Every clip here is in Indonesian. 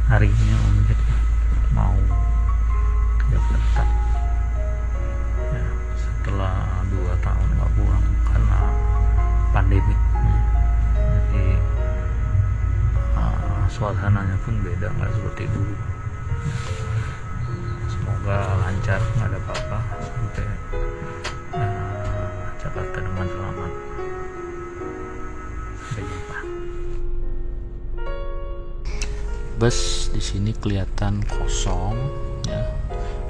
harinya objek mau ke Jakarta ya, setelah 2 tahun nggak pulang karena pandemi. Jadi suasananya pun beda, nggak seperti dulu. Semoga lancar, nggak ada apa-apa sampai Jakarta dengan selamat. Sampai jumpa. Bus di sini kelihatan kosong ya.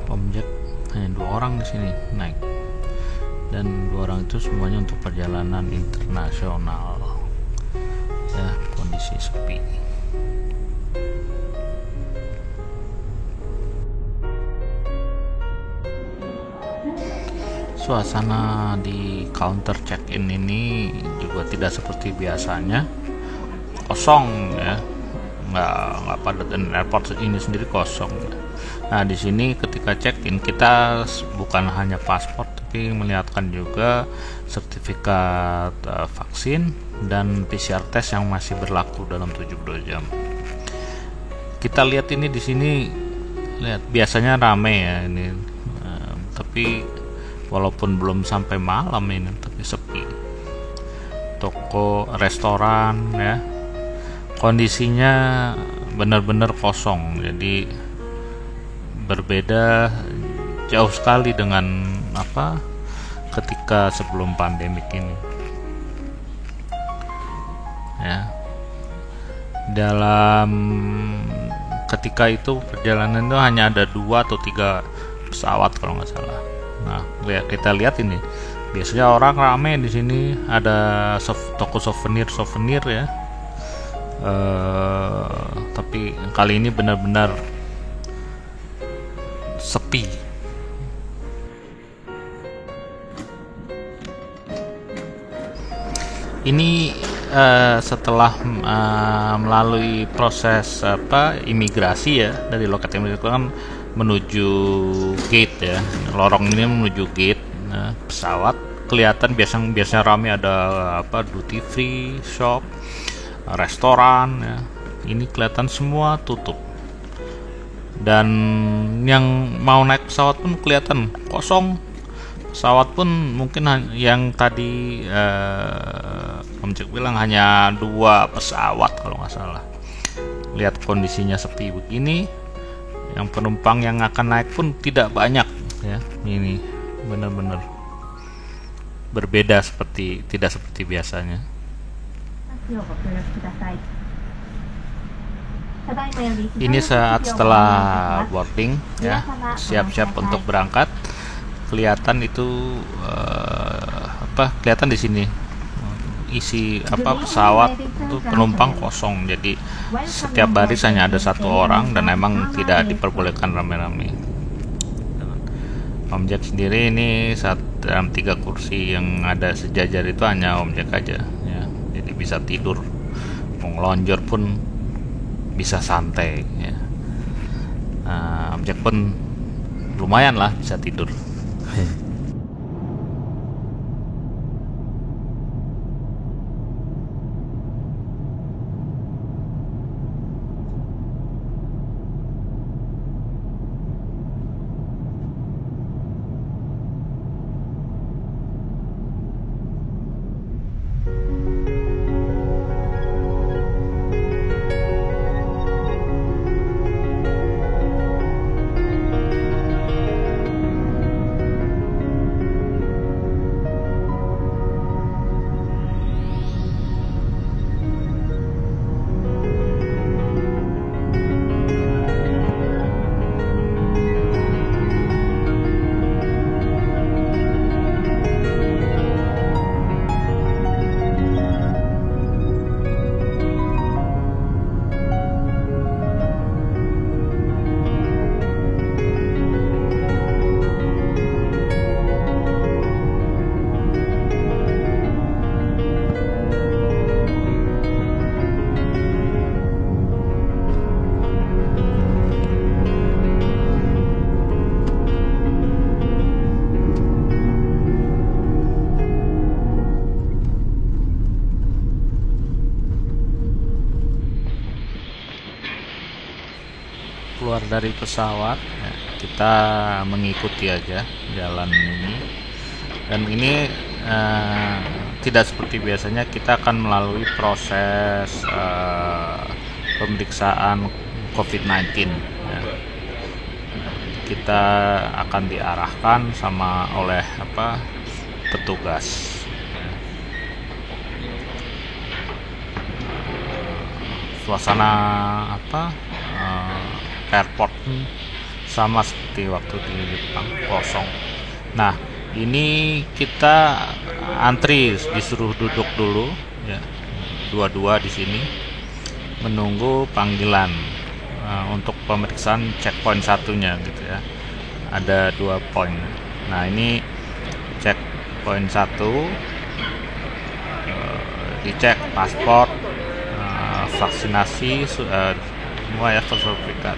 Objek hanya 2 orang di sini naik, dan 2 orang itu semuanya untuk perjalanan internasional ya. Kondisi sepi. Suasana di counter check-in ini juga tidak seperti biasanya, kosong ya, nggak padat, dan airport ini sendiri kosong. Nah, di sini ketika check-in kita bukan hanya paspor, tapi melihatkan juga sertifikat vaksin dan PCR test yang masih berlaku dalam 72 jam. Kita lihat ini di sini, lihat biasanya rame ya ini, tapi walaupun belum sampai malam ini, tapi sepi. Toko, restoran ya, kondisinya benar-benar kosong. Jadi berbeda jauh sekali dengan ketika sebelum pandemik ini ya. Dalam ketika itu perjalanan itu hanya ada 2 atau 3 pesawat kalau nggak salah. Nah, kita lihat ini, biasanya orang rame di sini, ada toko souvenir ya. Tapi kali ini benar-benar sepi. Ini setelah melalui proses imigrasi ya, dari loket imigrasi kan menuju gate ya, lorong ini menuju gate. Nah, pesawat kelihatan biasanya ramai, ada duty free shop, restoran ya. Ini kelihatan semua tutup, dan yang mau naik pesawat pun kelihatan kosong. Pesawat pun mungkin yang tadi Om Cek bilang hanya 2 pesawat kalau nggak salah. Lihat kondisinya sepi begini, yang penumpang yang akan naik pun tidak banyak ya. Ini benar-benar berbeda, tidak seperti biasanya. Ini saat setelah boarding ya, siap-siap untuk berangkat. Kelihatan itu kelihatan di sini isi pesawat itu penumpang kosong. Jadi setiap baris hanya ada 1 orang, dan emang tidak diperbolehkan rame-rame. Om Jack sendiri ini saat dalam 3 kursi yang ada sejajar itu hanya Om Jack aja ya. Jadi bisa tidur, mau ngelonjor pun bisa santai ya. Om Jack pun lumayan lah bisa tidur. keluar dari pesawat ya, kita mengikuti aja jalan ini, dan ini tidak seperti biasanya. Kita akan melalui proses pemeriksaan COVID-19 ya. Kita akan diarahkan oleh petugas. Suasana airport sama seperti waktu di Jepang, kosong. Nah, ini kita antri, disuruh duduk dulu ya, dua-dua di sini menunggu panggilan untuk pemeriksaan checkpoint satunya gitu ya. Ada 2 poin. Nah, ini checkpoint 1, dicek paspor, vaksinasi, semua ya, sertifikat.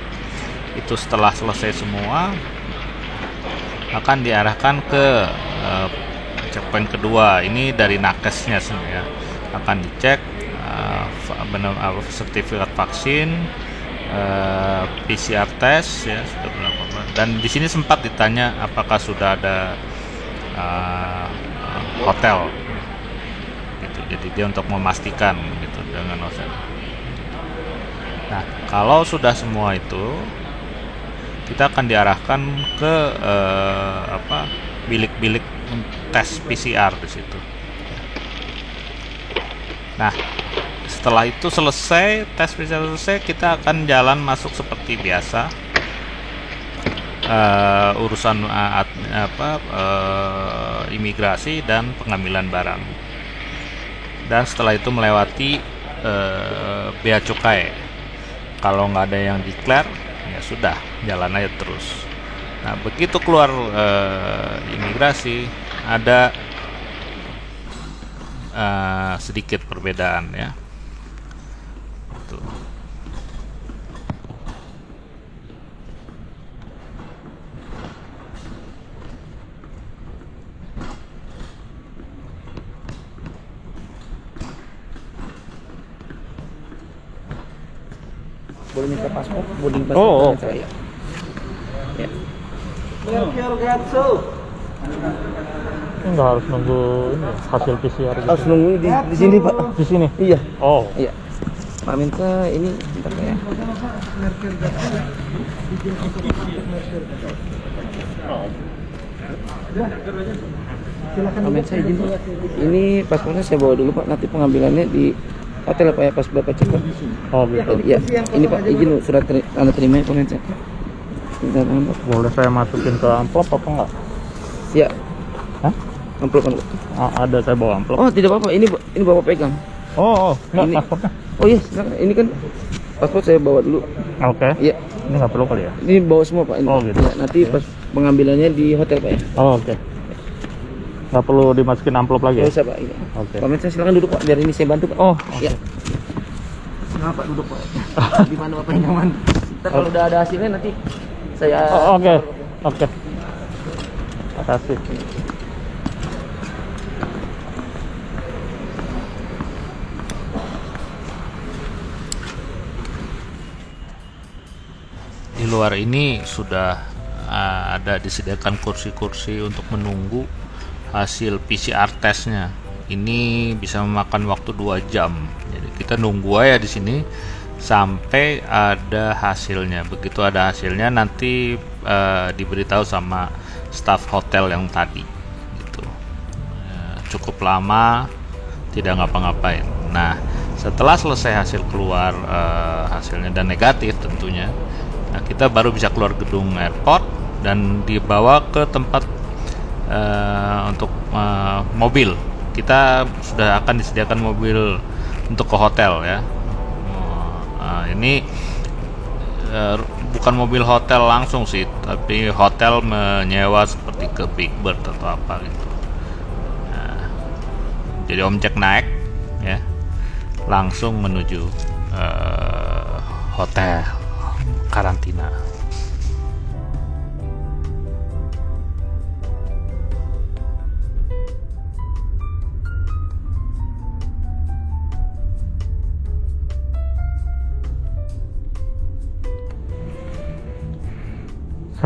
Itu setelah selesai semua akan diarahkan ke checkpoint kedua. Ini dari nakesnya ya, akan dicek sertifikat vaksin, PCR test ya, sudah berapa. Dan di sini sempat ditanya apakah sudah ada hotel gitu. Jadi dia untuk memastikan gitu dengan hotel. Nah, kalau sudah semua itu, kita akan diarahkan ke bilik-bilik tes PCR di situ. Nah, setelah itu selesai, tes PCR selesai, kita akan jalan masuk seperti biasa. Urusan imigrasi dan pengambilan barang. Dan setelah itu melewati bea cukai. Kalau nggak ada yang declare, ya sudah, jalan aja terus. Nah, begitu keluar imigrasi, ada sedikit perbedaan ya. Tuh. Boleh minta paspor, boarding pass. Ya. Ya. Enggak harus nunggu ini hasil PCR gitu. Harus nunggu di sini, Pak. Di sini? Iya. Oh. Iya. Pak minta ini bentar ya. Silakan. Pak, saya izin, Pak. Ini paspornya saya bawa dulu, Pak. Nanti pengambilannya di hotel, Pak ya, pas Bapak cek. Oh gitu. Iya. Ini Pak izin surat tanda terima ya, Pak. Boleh saya masukin ke amplop apa enggak? Ya. Hah? Amplop kan? Ada, saya bawa amplop. Oh, tidak apa-apa. Ini Bapak pegang. Oh, enggak Ini. paspornya. Oh iya, silakan. Ini kan paspor saya bawa dulu. Oke. Iya. Ini nggak perlu kali ya? Ini bawa semua, Pak. Ini. Oh, gitu. Ya, nanti pas pengambilannya di hotel, Pak ya. Oh, oke. Nggak perlu dimasukin amplop lagi ya? Bisa, Pak. Iya. Oke. Pak Mensa, silakan duduk, Pak. Biar ini saya bantu, Pak. Oh, iya. Nah, Pak duduk, Pak. Di mana Bapak yang nyaman? Ntar kalau udah ada hasilnya nanti saya. Oh, oke. Oke. Makasih. Di luar ini sudah ada disediakan kursi-kursi untuk menunggu hasil PCR testnya. Ini bisa memakan waktu 2 jam. Jadi kita nunggu aja di sini sampai ada hasilnya. Begitu ada hasilnya nanti diberitahu sama staf hotel yang tadi. Gitu. Cukup lama, tidak ngapa-ngapain. Nah, setelah selesai hasil keluar hasilnya dan negatif tentunya. Nah, kita baru bisa keluar gedung airport dan dibawa ke tempat untuk mobil. Kita sudah akan disediakan mobil untuk ke hotel ya. Ini bukan mobil hotel langsung sih, tapi hotel menyewa seperti ke Big Bird atau apa gitu. Nah, jadi omcek naik ya, langsung menuju hotel karantina.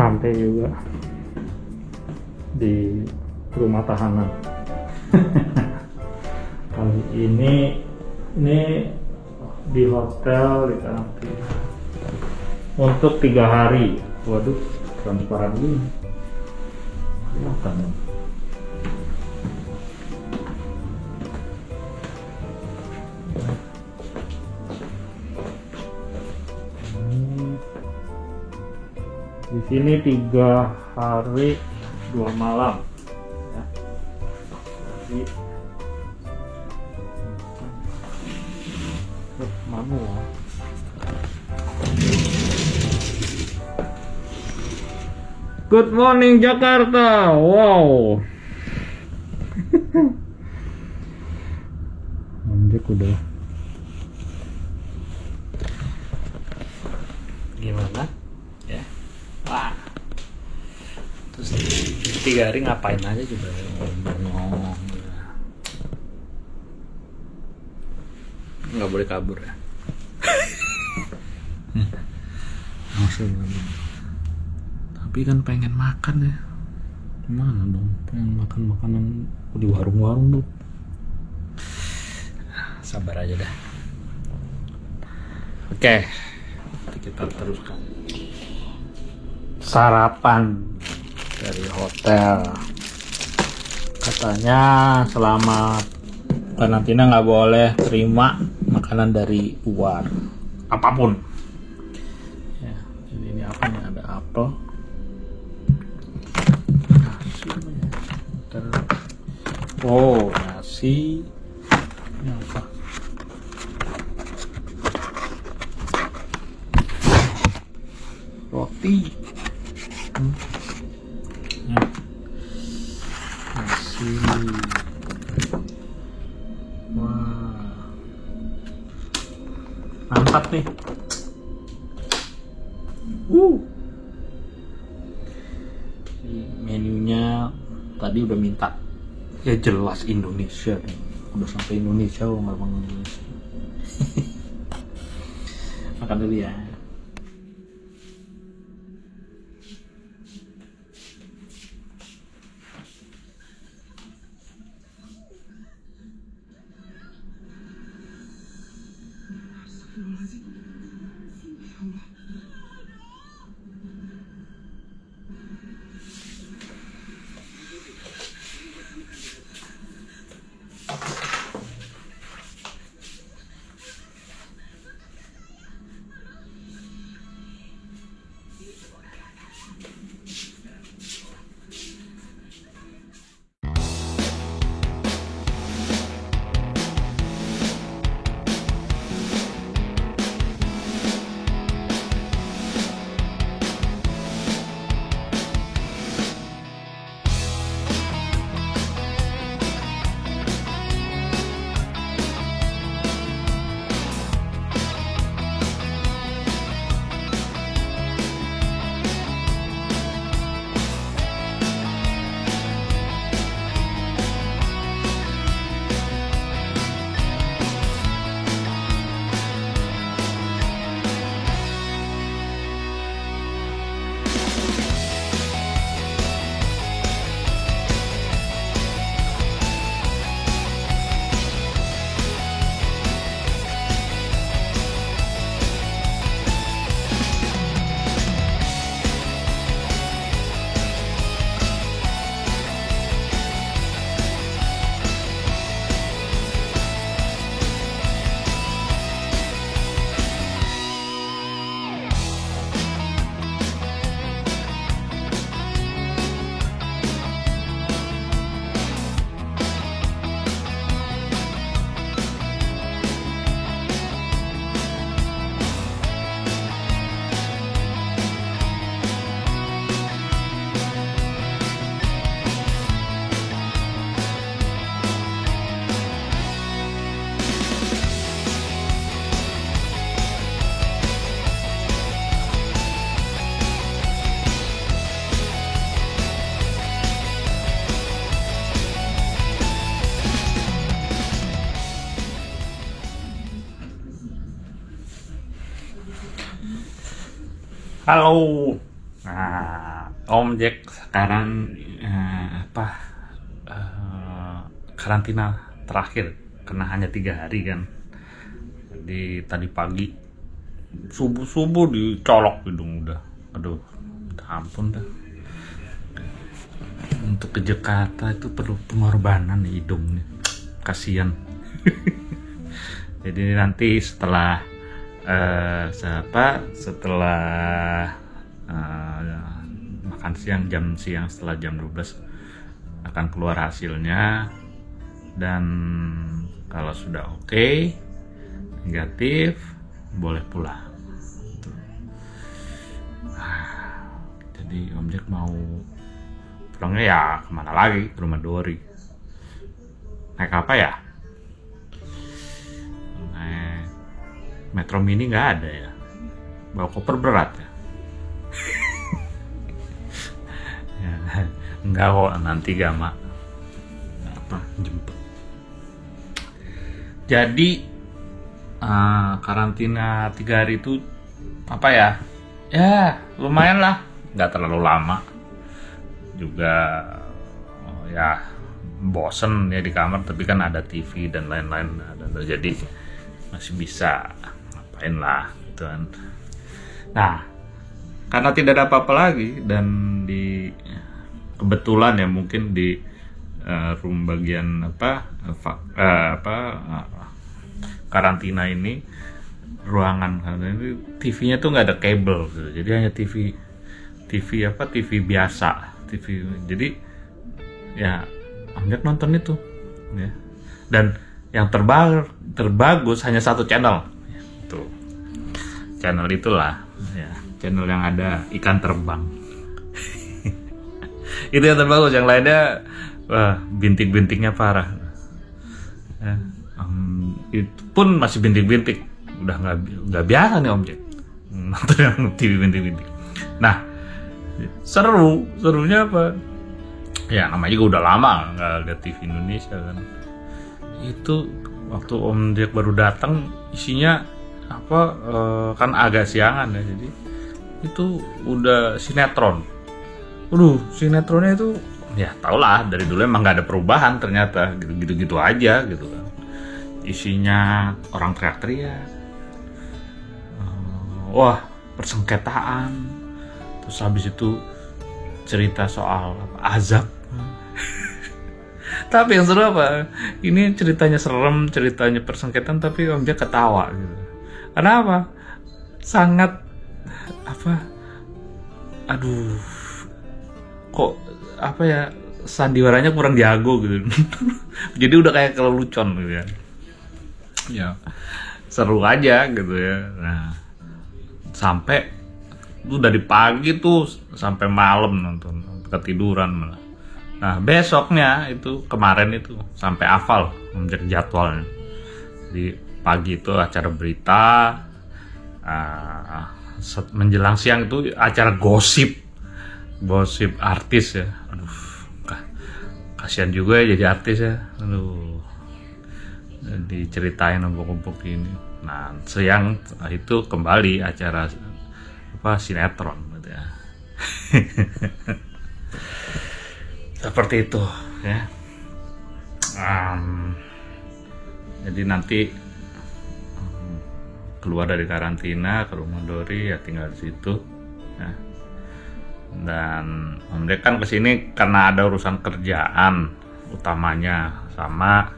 sampai juga di rumah tahanan. Kali ini di hotel di karantina untuk 3 hari. Waduh, transparan ini. Kelihatan. Di sini 3 hari 2 malam. Ya. Jadi manual. Good morning Jakarta. Wow. Anjir udah. Gimana? Ya. Wah. Terus 3 hari ngapain aja coba? Ngomong. Nggak boleh kabur ya. Maksudnya. Tapi kan pengen makan ya. Gimana dong? Pengen makan makanan di warung-warung tuh. Sabar aja dah. Oke. Kita teruskan. Sarapan dari hotel. Katanya selama karantina nggak boleh terima makanan dari luar apapun. Ya, jadi ini apa nih? Ada apel. Oh, nasi. Ini apa? Roti. Nasi. Wah. Mantap nih. Menunya tadi udah minta. Ya jelas Indonesia nih. Udah sampai Indonesia loh, nggak bang Indonesia. Makan dulu ya. Halo. Nah, Om Jack sekarang karantina terakhir kena hanya 3 hari kan. Jadi tadi pagi subuh dicolok hidung udah. Aduh, minta ampun dah. Untuk ke Jakarta itu perlu pengorbanan hidung nih. Kasian. Jadi nanti setelah makan siang, jam siang setelah jam 12 akan keluar hasilnya, dan kalau sudah oke, negatif, boleh pulang. Jadi Om Jack mau pulangnya ya kemana lagi? Ke rumah Dori. Naik apa ya? Naik Metro Mini nggak ada ya? Bawa koper berat ya? Ya enggak kok, nanti Gama jemput. Jadi karantina 3 hari itu apa ya? Ya lumayan lah, nggak terlalu lama juga. Ya bosen ya di kamar, tapi kan ada TV dan lain-lain, jadi masih bisa ngapain lah gitu kan. Nah, karena tidak ada apa-apa lagi, dan kebetulan ya mungkin di room bagian karantina ini, ruangan ini TV-nya tuh nggak ada kabel gitu. Jadi hanya TV biasa, TV. Jadi ya Om Jack nonton itu ya. Dan yang terbagus hanya 1 channel. Tuh. Channel itulah ya, channel yang ada ikan terbang. Itu yang terbagus, yang lainnya wah, bintik-bintiknya parah. Ya, itu pun masih bintik-bintik. Udah nggak biasa nih Om Jack nonton yang TV bintik-bintik. Nah, serunya apa? Ya namanya juga udah lama nggak lihat TV Indonesia kan. Itu waktu Om Jack baru datang, isinya kan agak siangan ya, jadi itu udah sinetron. Sinetronnya itu ya tau lah, dari dulu emang nggak ada perubahan, ternyata gitu aja gitu kan. Isinya orang teriak-teriak, persengketaan, terus habis itu cerita soal azab. Tapi yang seru apa? Ini ceritanya serem, ceritanya persengketaan, tapi Om Jack ketawa gitu. Kenapa? Sangat sandiwaranya kurang jago gitu. Jadi udah kayak kelelucon gitu ya. Ya seru aja gitu ya. Nah, sampai dari pagi tuh sampai malam nonton, ketiduran malah. Nah, besoknya itu kemarin itu sampai hafal Om Jack jadwalnya. Di pagi itu acara berita, menjelang siang itu acara gosip artis ya. Aduh, kasihan juga ya jadi artis ya. Aduh, diceritain ompok-ompok ini. Nah, siang itu kembali acara sinetron gitu ya. Seperti itu ya. Jadi nanti keluar dari karantina ke rumah Dori ya, tinggal di situ ya. Dan Om Jack kan kesini karena ada urusan kerjaan utamanya, sama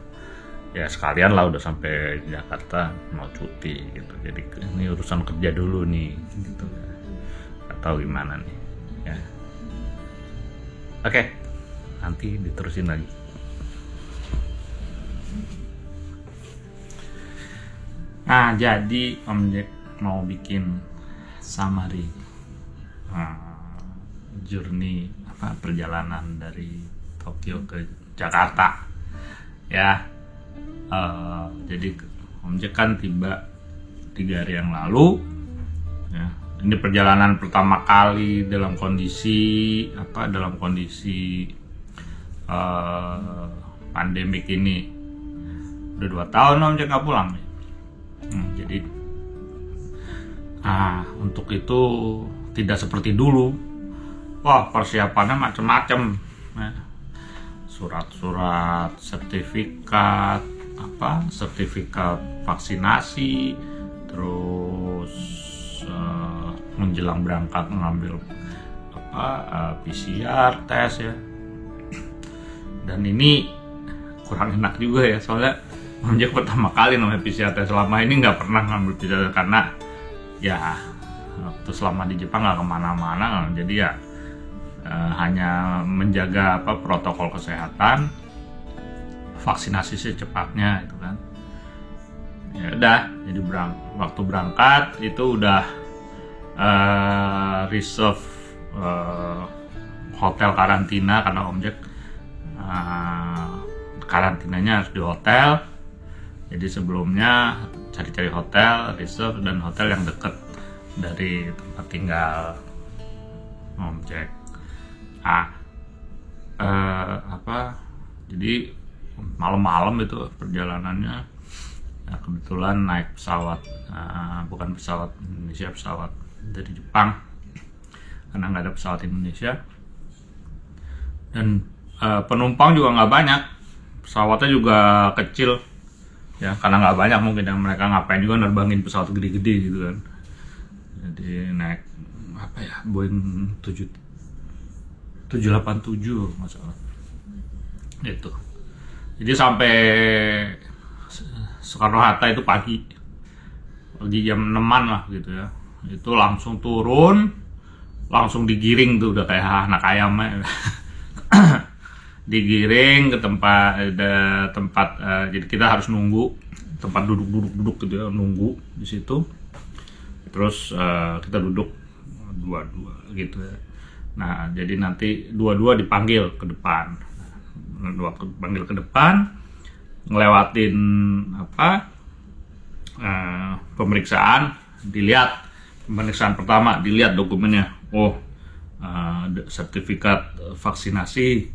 ya sekalian lah udah sampai Jakarta mau cuti gitu. Jadi ini urusan kerja dulu nih gitu ya. Atau gimana nih ya. Oke, nanti diterusin lagi. Nah, jadi Om Jack mau bikin summary journey perjalanan dari Tokyo ke Jakarta ya. Jadi Om Jack kan tiba 3 hari yang lalu ya. Ini perjalanan pertama kali dalam kondisi pandemik ini. Udah 2 tahun Om Jack nggak pulang. Jadi untuk itu tidak seperti dulu wah persiapannya macem-macem ya. Surat-surat sertifikat sertifikat vaksinasi, terus menjelang berangkat mengambil PCR tes ya. Dan ini kurang enak juga ya, soalnya Om Jack pertama kali namanya PCR tes, selama ini nggak pernah ngambil PCR karena ya waktu selama di Jepang nggak kemana-mana, jadi ya hanya menjaga protokol kesehatan, vaksinasi secepatnya itu kan. Ya udah, jadi waktu berangkat itu udah reserve hotel karantina karena Om Jack karantinanya harus di hotel. Jadi sebelumnya cari-cari hotel reserve dan hotel yang dekat dari tempat tinggal Om Jack. Jadi malam-malam itu perjalanannya, kebetulan naik pesawat, bukan pesawat Indonesia, pesawat dari Jepang karena nggak ada pesawat Indonesia, dan penumpang juga nggak banyak, pesawatnya juga kecil ya, karena nggak banyak mungkin yang mereka ngapain juga nerbangin pesawat gede-gede gitu kan. Jadi naik Boeing 787 masalah itu. Jadi sampai Soekarno-Hatta itu pagi jam 6-an lah gitu ya. Itu langsung turun, langsung digiring tuh, udah kayak anak ayam ya. Digiring ke tempat jadi kita harus nunggu tempat duduk gitu ya, nunggu di situ. Terus kita duduk dua-dua gitu ya. Nah, jadi nanti dua-dua dipanggil ke depan. Panggil ke depan, ngelewatin pemeriksaan, dilihat pemeriksaan pertama, dilihat dokumennya. Sertifikat vaksinasi,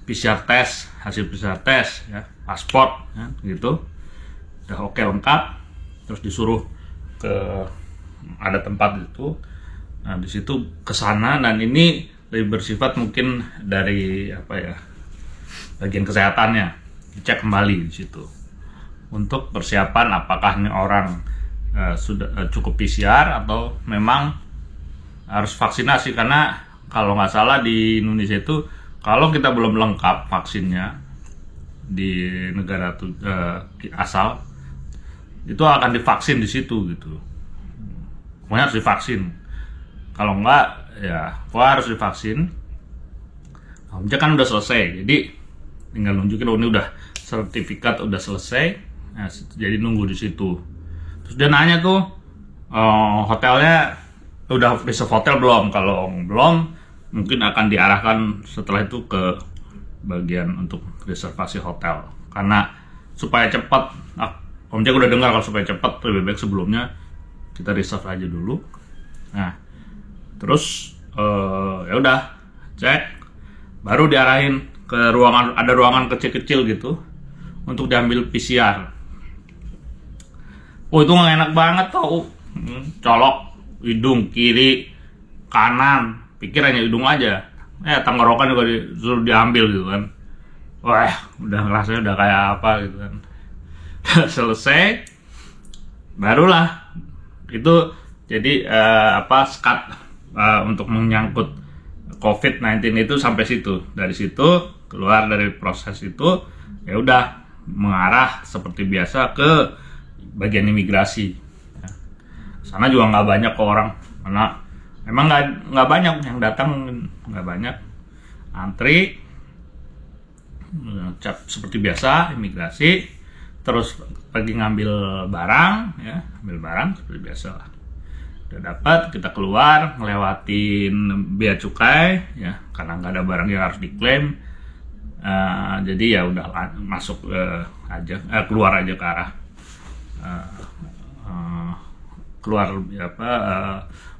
PCR test, hasil PCR test ya, paspor ya, gitu. Udah oke lengkap, terus disuruh ke ada tempat itu. Nah, di situ kesana, dan ini lebih bersifat mungkin dari bagian kesehatannya, dicek kembali di situ untuk persiapan apakah ini orang sudah cukup PCR atau memang harus vaksinasi. Karena kalau nggak salah di Indonesia itu kalau kita belum lengkap vaksinnya di negara asal itu akan divaksin di situ gitu. Pokoknya harus divaksin. Kalau enggak ya harus divaksin. Nah, Om Jack kan udah selesai, jadi tinggal nunjukin ini udah sertifikat udah selesai. Nah, jadi nunggu di situ. Terus dia nanya tuh, hotelnya udah reserve hotel belum? Kalau belum, mungkin akan diarahkan setelah itu ke bagian untuk reservasi hotel. Karena supaya cepat, Om Jack udah dengar kalau supaya cepat lebih baik sebelumnya kita reserve aja dulu. Nah, terus ya udah cek, baru diarahin ke ruangan, ada ruangan kecil-kecil gitu untuk diambil PCR. Itu nggak enak banget tau, colok hidung kiri kanan, pikir hanya hidung aja, tenggorokan juga disuruh diambil gitu kan. Wah, udah rasanya udah kayak apa gitu kan. Selesai, barulah itu jadi skat untuk menyangkut COVID-19 itu sampai situ. Dari situ keluar dari proses itu, ya udah mengarah seperti biasa ke bagian imigrasi. Sana juga nggak banyak kok orang, karena emang nggak banyak yang datang, nggak banyak, antri, seperti biasa imigrasi, terus pergi ngambil barang, ya ambil barang seperti biasa lah. Udah dapat, kita keluar ngelewatin bea cukai ya, karena nggak ada barang yang harus diklaim. Jadi ya udah masuk aja, keluar aja ke arah keluar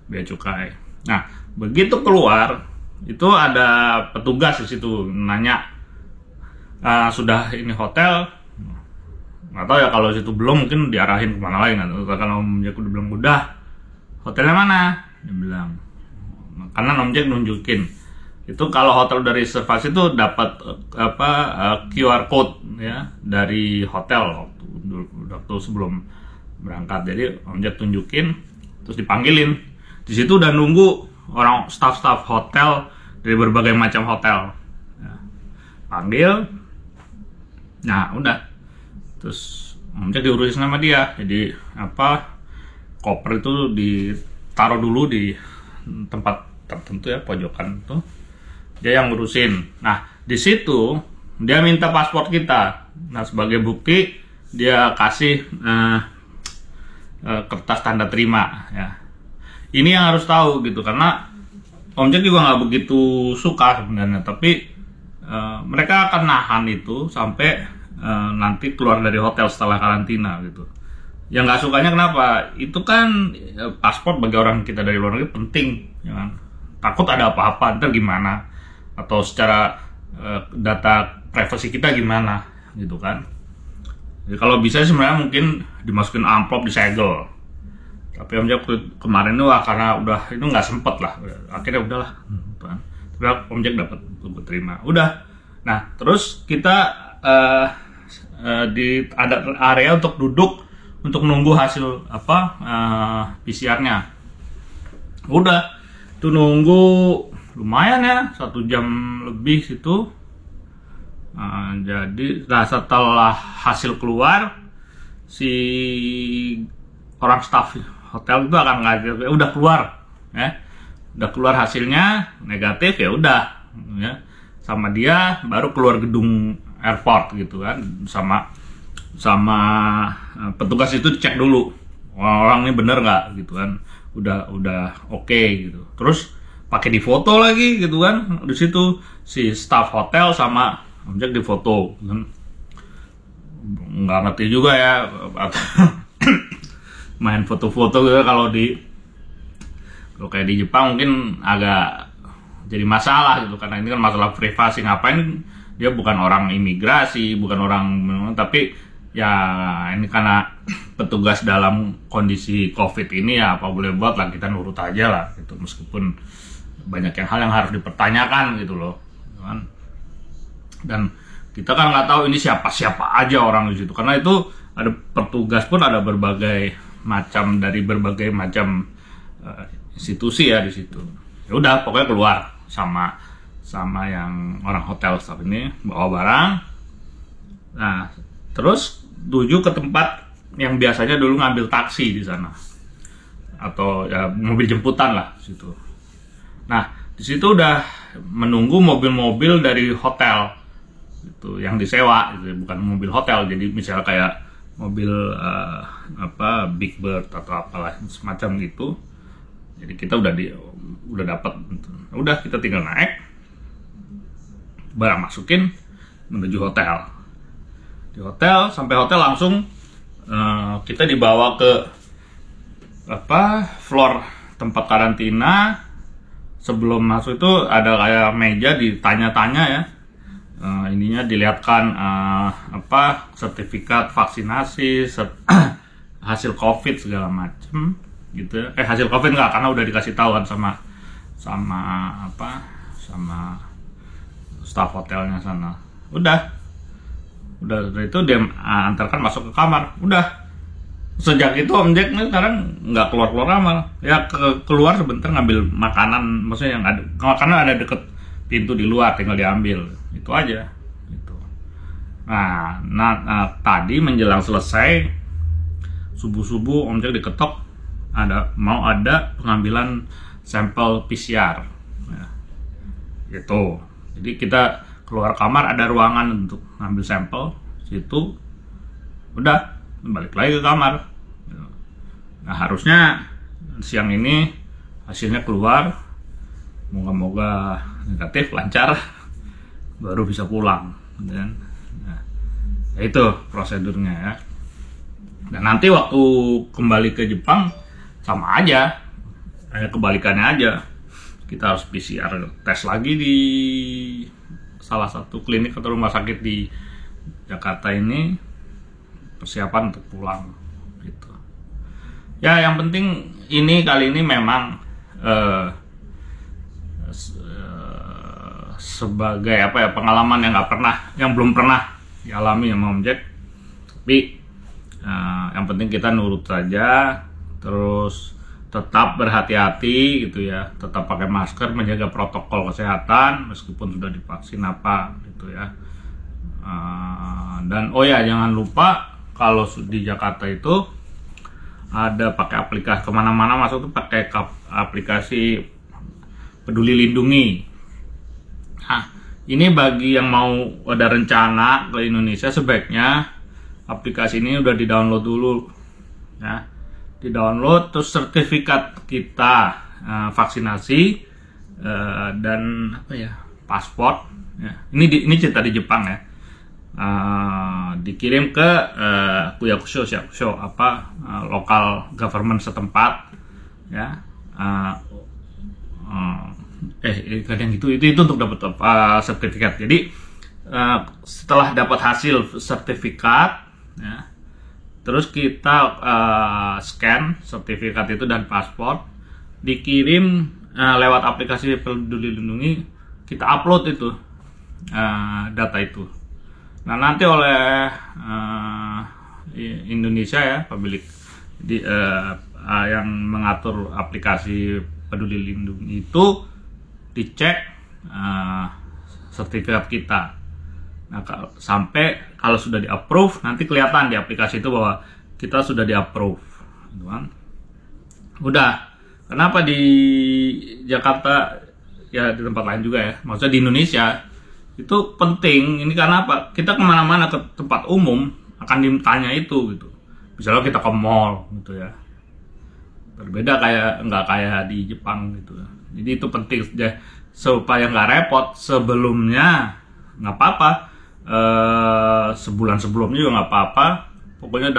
bea cukai. Nah, begitu keluar itu ada petugas di situ nanya, sudah ini hotel? Nggak tahu ya, kalau situ belum mungkin diarahin kemana lagi. Kalau Om Jack udah bilang udah, hotelnya mana? Dia bilang, karena Om Jack nunjukin itu kalau hotel udah reservasi itu dapat QR code ya dari hotel waktu sebelum berangkat. Jadi Om Jack tunjukin, terus dipanggilin. Di situ udah nunggu orang staff hotel dari berbagai macam hotel. Ya, panggil, nah udah, terus Om Jack diurusin sama dia. Jadi koper itu ditaruh dulu di tempat tertentu ya, pojokan tuh. Dia yang ngurusin. Nah, di situ dia minta paspor kita. Nah, sebagai bukti dia kasih kertas tanda terima ya. Ini yang harus tahu gitu, karena Om Jack juga nggak begitu suka sebenarnya, tapi mereka akan nahan itu sampai nanti keluar dari hotel setelah karantina gitu. Yang nggak sukanya kenapa? Itu kan paspor bagi orang kita dari luar negeri penting, ya kan? Takut ada apa-apa, ntar gimana? Atau secara data privasi kita gimana gitu kan. Jadi kalau bisa sebenarnya mungkin dimasukin amplop, disegel. Tapi Om Jack kemarin itu karena udah itu nggak sempet lah, akhirnya udahlah gitu kan. Tapi Om Jack dapat terima, udah. Nah terus kita ada area untuk duduk untuk nunggu hasil PCR-nya. Udah itu nunggu lumayan ya, 1 jam lebih situ. Jadi setelah hasil keluar, si orang staff hotel itu akan ngajar, udah keluar ya, udah keluar hasilnya negatif ya udah ya, sama dia baru keluar gedung airport gitu kan, sama petugas itu dicek dulu orang ini bener nggak gitu kan, udah oke gitu. Terus pakai difoto lagi gitu kan, di situ si staff hotel sama Om Jack difoto kan. Nggak ngerti juga ya main foto-foto gitu. Kalau kayak di Jepang mungkin agak jadi masalah gitu, karena ini kan masalah privasi. Ngapain dia bukan orang imigrasi, bukan orang, tapi ya ini karena petugas dalam kondisi COVID ini ya apa boleh buat lah, kita nurut aja lah gitu, meskipun banyak hal yang harus dipertanyakan gitu loh kan. Dan kita kan nggak tahu ini siapa aja orang di situ, karena itu ada petugas pun ada berbagai macam dari berbagai macam institusi ya di situ. Ya udah pokoknya keluar sama yang orang hotel staff ini bawa barang. Nah terus tuju ke tempat yang biasanya dulu ngambil taksi di sana atau ya mobil jemputan lah situ. Nah di situ udah menunggu mobil-mobil dari hotel itu yang disewa, gitu. Bukan mobil hotel, jadi misalnya kayak mobil Big Bird atau apalah semacam gitu. Jadi kita udah dapat, udah kita tinggal naik, barang masukin, menuju hotel. Di hotel, sampai hotel langsung kita dibawa ke floor tempat karantina. Sebelum masuk itu ada kayak meja ditanya-tanya ya. Ininya dilihatkan sertifikat vaksinasi, hasil COVID segala macem gitu. Hasil COVID enggak, karena udah dikasih tahu kan sama staff hotelnya sana. Udah dari itu dia antarkan masuk ke kamar. Udah sejak itu Om Jack sekarang nggak keluar kamar ya, keluar sebentar ngambil makanan, maksudnya yang ada, karena ada deket pintu di luar, tinggal diambil, itu aja gitu. Nah tadi menjelang selesai subuh Om Jack diketok mau ada pengambilan sampel PCR ya, gitu. Jadi kita keluar kamar, ada ruangan untuk ngambil sampel situ, udah balik lagi ke kamar. Nah harusnya siang ini hasilnya keluar, moga-moga negatif, lancar, baru bisa pulang dan nah, itu prosedurnya ya. Dan nanti waktu kembali ke Jepang sama aja, hanya kebalikannya aja, kita harus PCR tes lagi di salah satu klinik atau rumah sakit di Jakarta ini, persiapan untuk pulang gitu. Ya, yang penting ini kali ini memang sebagai apa ya, pengalaman yang belum pernah dialami sama Om Jack. Tapi yang penting kita nurut saja, terus tetap berhati-hati gitu ya, tetap pakai masker, menjaga protokol kesehatan meskipun sudah divaksin apa gitu ya. Dan oh ya, jangan lupa kalau di Jakarta itu ada pakai aplikasi kemana-mana masuk tuh pakai aplikasi Peduli Lindungi. Nah, ini bagi yang mau ada rencana ke Indonesia, sebaiknya aplikasi ini udah di-download dulu ya. Di-download, terus sertifikat kita vaksinasi dan apa ya, paspor ya. Ini cerita di Jepang ya. Dikirim ke Kuyakusho lokal government setempat ya. Kadang itu untuk dapat sertifikat. Jadi setelah dapat hasil sertifikat ya, terus kita scan sertifikat itu dan paspor, dikirim lewat aplikasi Peduli Lindungi, kita upload itu data itu. Nah, nanti oleh Indonesia ya, pemilik yang mengatur aplikasi Peduli Lindungi itu dicek sertifikat kita. Nah, kalau sudah di-approve, nanti kelihatan di aplikasi itu bahwa kita sudah di-approve. Gitu kan. Udah. Kenapa di Jakarta ya, di tempat lain juga ya, maksudnya di Indonesia itu penting ini karena apa? Kita kemana-mana ke tempat umum akan ditanya itu gitu. Misalnya kita ke mall gitu ya. Berbeda nggak kayak di Jepang gitu. Jadi itu penting supaya nggak repot. Sebelumnya nggak apa-apa, sebulan sebelumnya juga nggak apa-apa. Pokoknya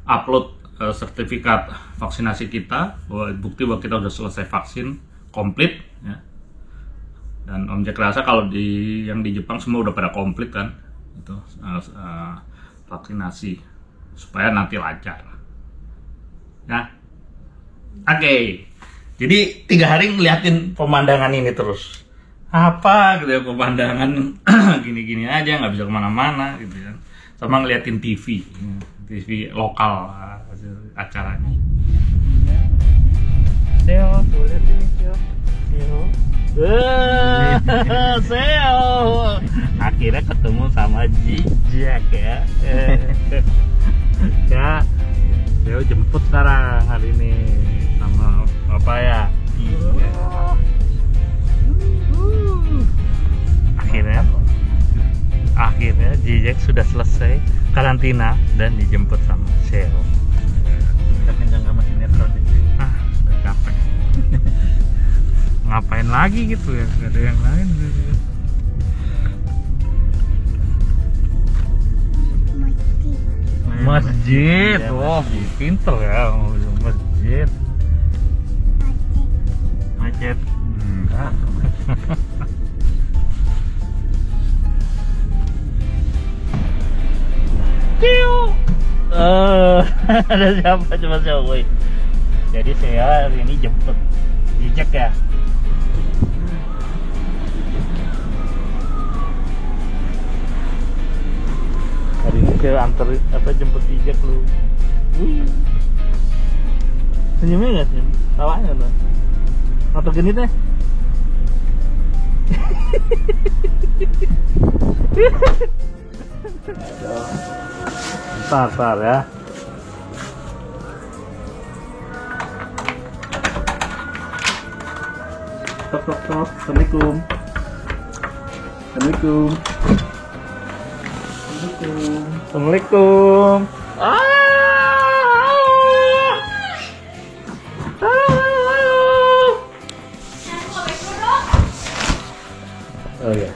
upload sertifikat vaksinasi kita, bukti bahwa kita udah selesai vaksin komplit ya. Dan Om Jack rasa kalau yang di Jepang semua udah pada komplit kan itu vaksinasi, supaya nanti lancar ya. Oke. Jadi 3 hari ngeliatin pemandangan ini terus. Apa gitu ya, pemandangan gini-gini aja, nggak bisa kemana-mana gitu ya. Sama ngeliatin TV lokal acaranya. Seo, tuh lihat ini Seo. Seo. Akhirnya ketemu sama Jack ya. Ya, Seo jemput sekarang hari ini sama Bapak ya. Akhirnya Jack sudah selesai karantina dan dijemput sama Seo. Kita kenyang sama sinetron. Udah capek. Ngapain lagi gitu ya, gak ada yang lain gitu. Masjid, wah pinter ya, masjid. Macet. Enggak. Ada siapa, coba siapa? Jadi saya hari ini jemput Jack ya. Hari ini saya jemput Jack lu. Wih. Senyumnya nggak senyum? Tawanya tuh. Atau genit ya? Bentar ya. Tok. Assalamualaikum. Assalamualaikum. Oh ya.